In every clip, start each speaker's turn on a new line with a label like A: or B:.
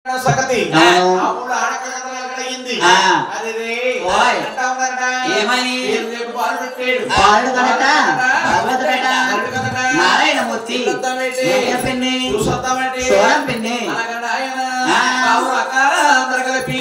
A: सकती అప్పుడు ఆడకగదల అయింది అదిరే ఓయ్ అంటా ఉన్నారట ఏమని రేపు బాలు పెట్టాడు బాలు కనట భగవతుడట నారాయణమూర్తి పెన్ని సుసత్తమేటి సోరం పెన్ని అనగడ ఆయన బావు అకార అందర కలిపి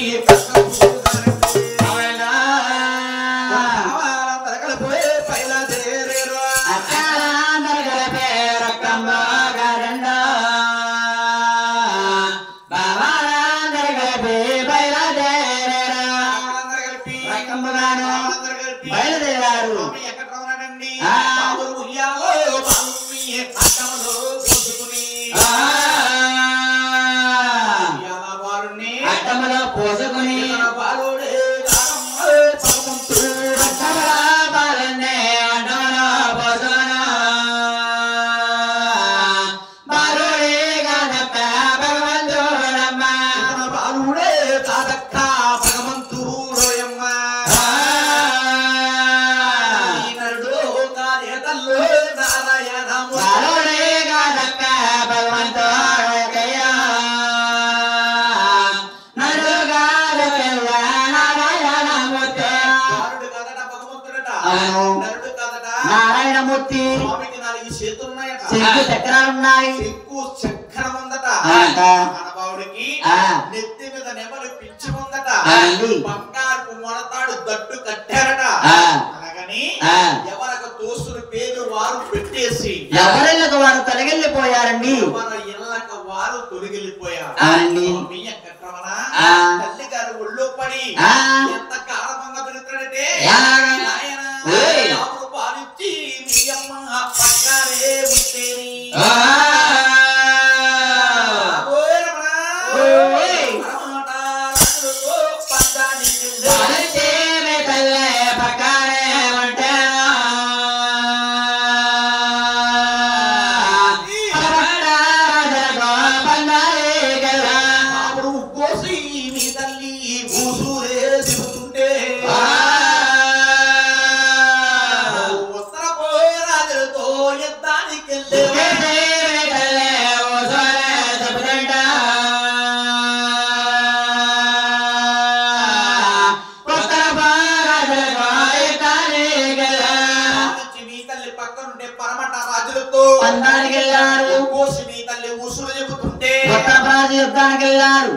A: నారాయణమూర్తి స్వామికి నాలుగు చేతులు ఉన్నాయట శంకు చక్రాలు ఉన్నాయి శంకు చక్రం ఉందట మానవుడికి నెత్తి మీద నెమలి పిచ్చి ఉందట బంగారు మొలతాడు దట్టు కట్టారట అనగాని ఎవరికి తోసుని పేరు వారు పెట్టేసి ఎవరిళ్ళకు వారు తొలగిల్లిపోయారండి ఎవరి ఇళ్ళకు వారు తొలగిల్లిపోయారు మీ కట్రమన తల్లి గారు ఒళ్ళో పడి ఎంత కాలమంగా పెరుగుతాడంటే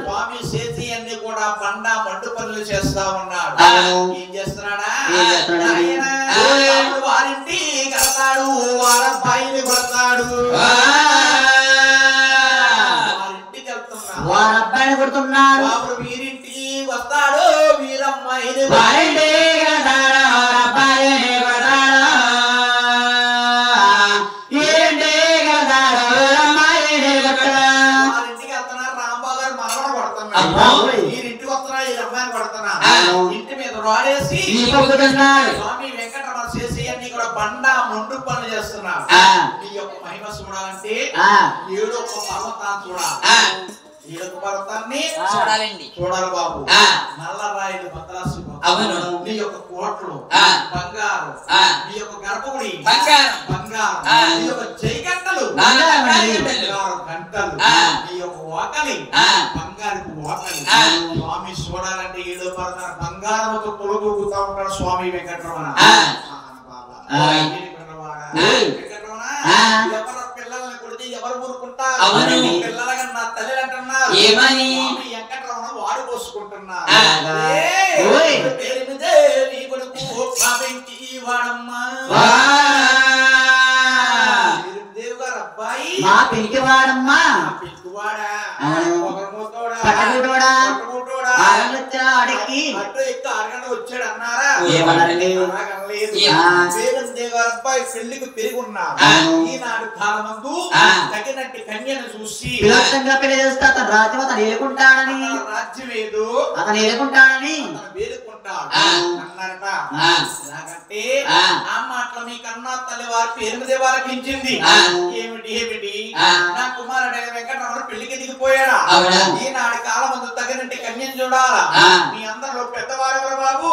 A: స్వామి చేసి అన్ని కూడా బండ మండు పనులు చేస్తా ఉన్నాడు ఏం చేస్తున్నాడా వారింటి కడతాడు వారబ్బాయిని కొడతాడు వారింటికి వెళ్తున్నాడు వారబ్బాయిని కొడుతున్నాడు అప్పుడు వీరింటికి వస్తాడు వీరమ్మాయిని వారింటి కడతాడు వారబ్బాయిని కొడతాడు ఇంటికి వస్తున్నా ఈ అమ్మాయిని కొడుతున్నా ఇంటి మీద రాడేసి స్వామి వెంకటరమణ చేసి అన్ని కూడా బండ మొండు పనులు చేస్తున్నా నీ యొక్క మహిమ చూడాలంటే ఏడో ఒక పర్వతాన్ని చూడాలి ఏడో పర్వతాన్ని చూడాలి బాబు నల్లరాయిలు భద్రాసు నీ యొక్క కోట్లు బంగారు నీ యొక్క గర్భగుడి బంగారు నీ యొక్క జైగంటలు గంటలు నీ యొక్క వాకలి బంగారు వాకలి స్వామి చూడాలంటే ఏడో పర్వతాన్ని బంగారంతో తొలగొగుతా ఉంటాడు స్వామి వెంకటరమణ ఎవరు పిల్లల్ని కొడితే ఎవరు ఊరుకుంటారు పిల్లలుగా నా తల్లి అంటున్నారు ఏమని వెంకటరమణ వాడు పోసుకుంటున్నారు మా పిలికి వాడమ్మా వచ్చాడు అన్నారా పెళ్లికి తిరిగి ఉన్నారు ఈనాడు కాలమందు తగినట్టు కన్యను చూసి పెళ్లి చేస్తే అతను రాజ్యం అతను ఏలుకుంటాడని రాజ్యం ఏదో అతను ఏలుకుంటాడని వేలుకుంటాడు అన్నారట ఎలాగంటే ఆ మాటలు మీ కన్నా తల్లి వారి పేరు మీద వారకించింది ఏమిటి ఏమిటి నా కుమారుడైన వెంకటరమణ పెళ్లికి దిగిపోయాడా ఈనాడు కాలమందు తగినట్టు కన్యను చూడాలా మీ అందరిలో పెద్దవారు ఎవరు బాబు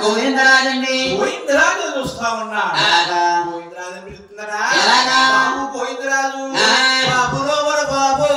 A: గోవిందరాజండి గోవిందరాజు చూస్తా ఉన్నాడు గోవిందరాజు పిలుస్తున్నారా బాబు గోవిందరాజు బాబు బాబు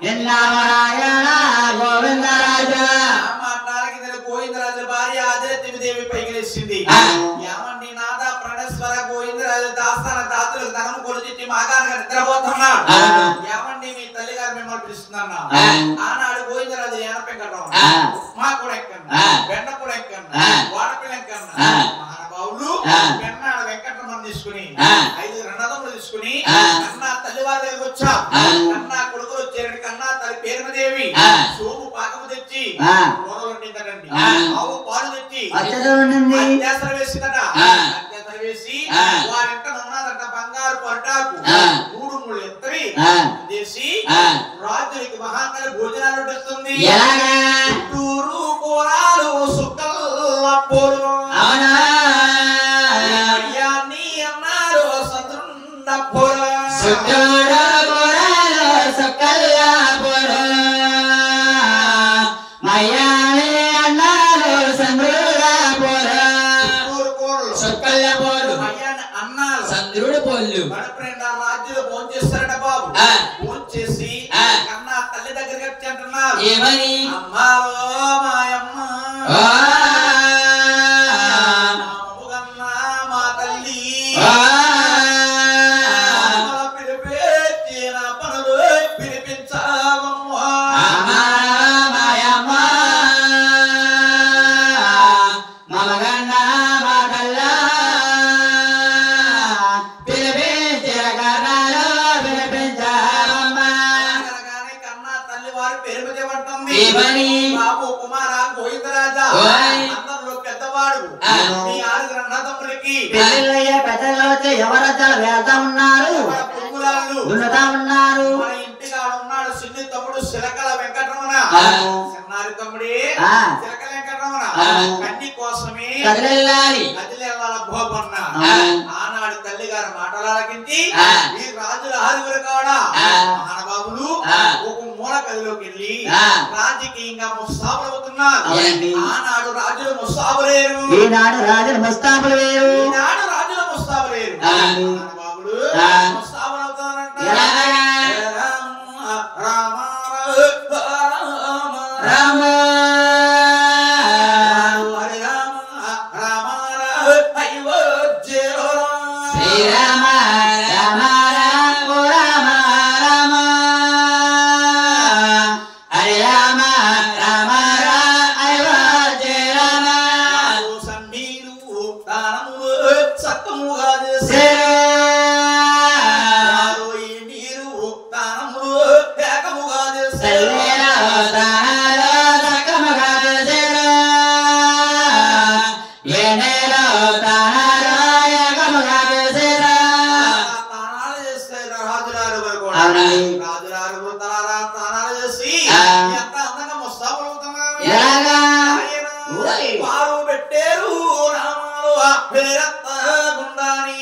B: నారాయణ గోవిందరాజు
A: మాట్లాడిన గోవిందరాజు భార్య ఆదిరత్యదేవి పైకి లేచింది. ఏమండి నాద ప్రణేశ్వర గోవిందరాజు దాస్తాన దాతులకు ధనము కొలిచి మాగానుగా నిద్రపోతున్నాడు. ఏమండి మీ తల్లి గారు మిమ్మల్ని పిలుస్తున్నా. ఆనాడు గోవిందరాజు ఏనపెంకటం ఉప్మా కూడా ఎక్కన్నా, బెండ కూడా ఎక్కన్నా, వాడపిల్ల ఎక్కన్నా. మహానుభావులు పెన్నాడు వెంకటరమణ తీసుకుని 5 రణదములు తీసుకుని కన్నా తల్లి వారి దగ్గరికి వచ్చా. కన్నా కొడుకులు వచ్చారని కన్నా తల్లి పేరుమదేవి సోము పాకము తెచ్చి కూరలు వండిందటండి. ఆవు పాలు తెచ్చి అత్యాసర వేసిందట. అత్యాసర వేసి వారింట ఉన్నదంట బంగారు పొరటాకు 3 ముళ్ళు ఎత్తరి చేసి రాజునికి మహాకలి భోజనాలు వడ్డిస్తుంది. చుట్టూరు కూరాలు సుక్కల్ల పోరు అయ్యాన్ని అన్నారు సదున్న పోరు రాజ్యులు ఫోన్ చేస్తారట బాబు. ఫోన్ చేసి కన్నా తల్లి దగ్గరికి వచ్చి అంటున్నారు
B: ఏమని
A: అమ్మాలో మాయమ్మ కన్నా మా తల్లి పిలిపి నా పనులు పిలిపించావమ్మా బాబు కుమార గోవిందరాజా అందరిలో పెద్దవాడు. మీ 6 అన్నదమ్ములకి
B: పెద్దలు వచ్చి ఎవరొచ్చారు వెళ్తా ఉన్నారు, ఉన్నారు.
A: మన ఇంటిగా ఉన్నాడు చిన్ని తమ్ముడు సిలకల వెంకటరమణ. చిన్నారి తమ్ముడే సిలకల వెంకటరమణ కన్ని కోసమే కదిలెళ్ళాలి భోపన్న. ఆనాడు తల్లి గారు మాటలాలకించి ఈ రాజుల 6 కాడా మహానుభావులు ఒక మూల గదిలోకి వెళ్ళి రాజకీయంగా ముస్తాబులు అవుతున్నారు. ఆనాడు రాజులు ముస్తాబులేరు,
B: ఈనాడు రాజులు ముస్తాబులు వేరు.
A: ఈనాడు రాజుల ముస్తాబులేరు. మహానుభావులు ముస్తాబులు అవుతారంట. రామ
B: రామ శ్రీరామ రామ రామ రామ రామ హరి రామ రామ అయోధ్య రామ
A: సంబీరు దానము సత్తముగా చేసే నీరు దానము ఏకముగా చేసే రాజులారు తానాలు చేసి ఎంత అందంగా ముస్తాబులు అవుతున్నారు. వారు పెట్టారు రామాలు పేరత్తగుండాని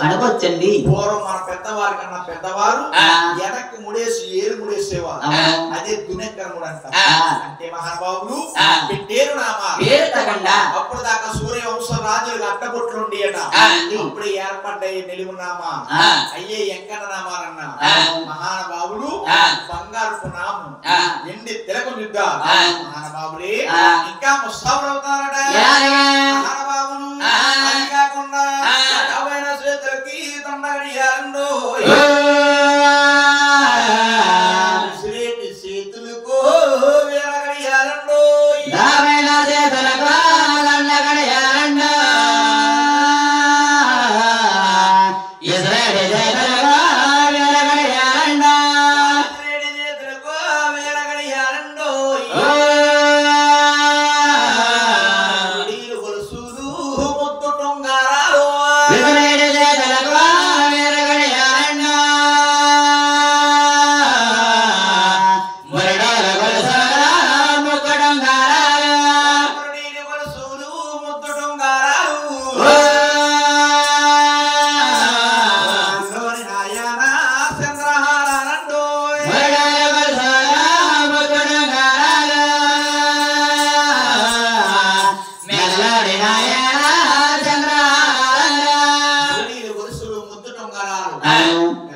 B: అనుకోవచ్చండి.
A: పూర్వం మన పెద్దవారి కన్నా పెద్దవారు వెనక్కి ముడేసి ఏరు ముడేసేవారు. అదే దునెక్కరముడు అంటారు. అంటే మహానుభావులు పెట్టేరు నామా అప్పుడు దాకా సూర్య వంశ రాజులకు అడ్డబొట్లు ఉండేట. అప్పుడు ఏర్పడ్డాయి నిలువునామా అయ్యే ఎంకన్న నామాలన్నా. మహానుభావులు బంగారు నామం ఎండి తిలకం యుద్ధ మహానుభావులే ఇంకా ముస్తాబులు అవుతారట. మహానుభావులు అది కాకుండా చేతులకి దండగడియాలండో చేతులకు వేరగడియాలండో
B: చేతులకు దండగడియాలండో
A: చేతులకు వేరగడియాలండో ముద్దు టొంగారాలు ఉంగరాలు
B: అవును.